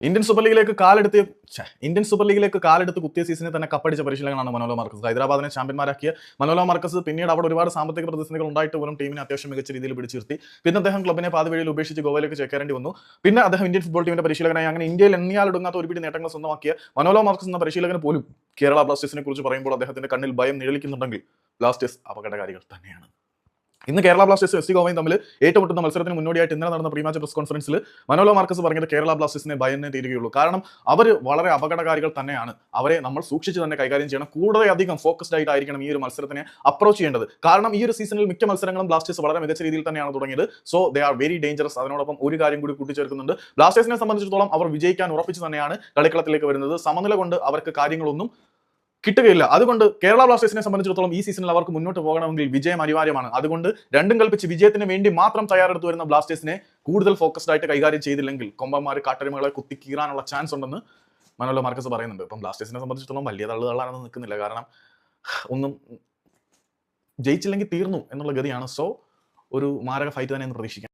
Indian super ലീഗിലേക്ക് കാലെടുത്ത് കുത്തിയ സീസണിൽ തന്നെ കപ്പടിച്ച പരിശീലകനാണ് മനോലോ മാർക്കസ്. ഹൈദരാബാദിനെ ചാമ്പ്യന്മാരാക്കിയ മനോലോ മാർക്കസ് പിന്നീട് അവിടെ ഒരുപാട് സാമ്പത്തിക പ്രതിസന്ധികൾ ഉണ്ടായിട്ട് പോലും ടീമിനെ അത്യാവശ്യം മികച്ച രീതിയിൽ പിടിച്ചു നിർത്തി. പിന്നെ അദ്ദേഹം ക്ലബിനെ പാതിവഴിയിൽ ഉപേക്ഷിച്ച് ഗോവയിലേക്ക് ചേക്കേറേണ്ടി വന്നു. പിന്നെ അദ്ദേഹം ഇന്ത്യൻ ഫുട്ബോൾ ടീമിന്റെ പരിശീലകനായി അങ്ങനെ ഇന്ത്യയിൽ എണ്ണിയാലൊടുങ്ങാത്ത ഒരുപിടി നേട്ടങ്ങൾ സ്വന്തമാക്കിയ മനോലോ മാർക്കസ് എന്ന പരിശീലകന് പോലും കേരള ബ്ലാസ്റ്റേഴ്സിനെ കുറിച്ച് പറയുമ്പോൾ അദ്ദേഹത്തിന്റെ കണ്ണിൽ ഭയം നിഴലിക്കുന്നുണ്ടെങ്കിൽ ബ്ലാസ്റ്റേഴ്സ് അപകടകാരികൾ തന്നെയാണ്. ഇന്ന് കേരള ബ്ലാസ്റ്റേഴ്സും എസ് സി ഗോവയും തമ്മിൽ ഏറ്റുമുട്ടുന്ന മത്സരത്തിന് മുന്നോടിയായിട്ട് ഇന്നലെ നടന്ന പ്രീ മാച്ച് പ്രസ് കോൺഫറൻസിൽ മനോലോ മാർക്കസ് പറഞ്ഞത് കേരള ബ്ലാസ്റ്റേഴ്സിനെ ഭയന്നേ തീരുകയുള്ളൂ. കാരണം അവർ വളരെ അപകടകാരികൾ തന്നെയാണ്. അവരെ നമ്മൾ സൂക്ഷിച്ച് തന്നെ കൈകാര്യം ചെയ്യണം. കൂടുതൽ അധികം ഫോക്കസ്ഡ് ആയിട്ടായിരിക്കണം ഈ ഒരു മത്സരത്തിനെ അപ്രോച്ച് ചെയ്യേണ്ടത്. കാരണം ഈ ഒരു സീസണിൽ മിക്ക മത്സരങ്ങളും ബ്ലാസ്റ്റേഴ്സ് വളരെ മികച്ച രീതിയിൽ തന്നെയാണ് തുടങ്ങിയത്. So they are very dangerous. അതിനോടൊപ്പം ഒരു കാര്യം കൂടി കൂട്ടിച്ചേർക്കുന്നുണ്ട്. ബ്ലാസ്റ്റേഴ്സിനെ സംബന്ധിച്ചിടത്തോളം അവർ വിജയിക്കാൻ ഉറപ്പിച്ച് തന്നെയാണ് കളിക്കളത്തിലേക്ക് വരുന്നത്. സമനില കൊണ്ട് അവർക്ക് കാര്യങ്ങളൊന്നും കിട്ടുകയില്ല. അതുകൊണ്ട് കേരള ബ്ലാസ്റ്റേഴ്സിനെ സംബന്ധിച്ചിടത്തോളം ഈ സീസണിൽ അവർക്ക് മുന്നോട്ട് പോകണമെങ്കിൽ വിജയം അനിവാര്യമാണ്. അതുകൊണ്ട് രണ്ടും കൽപ്പിച്ച് വിജയത്തിന് വേണ്ടി മാത്രം തയ്യാറെടുത്ത് വരുന്ന ബ്ലാസ്റ്റേഴ്സിനെ കൂടുതൽ ഫോക്കസ്ഡ് ആയിട്ട് കൈകാര്യം ചെയ്തില്ലെങ്കിൽ കൊമ്പന്മാർ കാട്ടരുമകളെ കുത്തി കീറാനുള്ള ചാൻസ് ഉണ്ടെന്ന് മനോലോ മാർക്കസ് പറയുന്നുണ്ട്. ഇപ്പം ബ്ലാസ്റ്റേഴ്സിനെ സംബന്ധിച്ചിടത്തോളം വലിയ തള്ളുകളാണെന്ന് നിൽക്കുന്നില്ല. കാരണം ഒന്നും ജയിച്ചില്ലെങ്കിൽ തീർന്നു എന്നുള്ള ഗതിയാണ്. സോ ഒരു മാരക ഫൈറ്റ് തന്നെ പ്രതീക്ഷിക്കാം.